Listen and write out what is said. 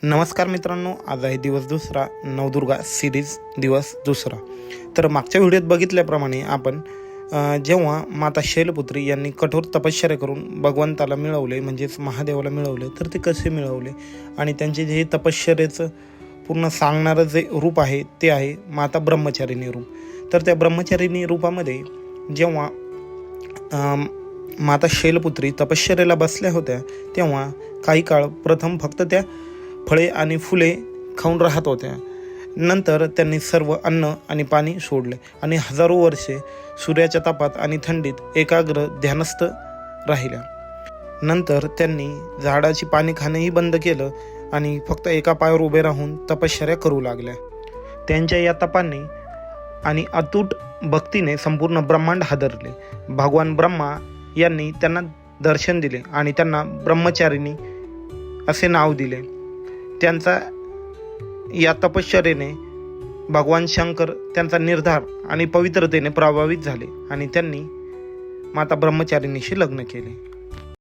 नमस्कार मित्रांनो, आज आहे दिवस दुसरा, नवदुर्गा सिरीज दिवस दुसरा. तर मागच्या व्हिडिओत बघितल्याप्रमाणे आपण जेव्हा माता शैलपुत्री यांनी कठोर तपश्चर्या करून भगवंताला मिळवले, म्हणजेच महादेवाला मिळवले, तर ते कसे मिळवले आणि त्यांचे जे तपश्चर्याचं पूर्ण सांगणारं जे रूप आहे ते आहे माता ब्रह्मचारिणी रूप. तर त्या ब्रह्मचारिणी रूपामध्ये जेव्हा माता शैलपुत्री तपश्चर्याला बसल्या होत्या तेव्हा काही काळ प्रथम फक्त त्या फळे आणि फुले खाऊन राहत होत्या. नंतर त्यांनी सर्व अन्न आणि पाणी सोडले आणि हजारो वर्षे सूर्याच्या तापात आणि थंडीत एकाग्र ध्यानस्थ राहिल्या. नंतर त्यांनी झाडाची पाने खाणेही बंद केलं आणि फक्त एका पायावर उभे राहून तपश्चर्या करू लागल्या. त्यांच्या या तपाने आणि अतूट भक्तीने संपूर्ण ब्रह्मांड हादरले. भगवान ब्रह्मा यांनी त्यांना दर्शन दिले आणि त्यांना ब्रह्मचारिणी असे नाव दिले. त्यांचा या तपश्चर्येने भगवान शंकर त्यांचा निर्धार आणि पवित्रतेने प्रभावित झाले आणि त्यांनी माता ब्रह्मचारिणीशी लग्न केले.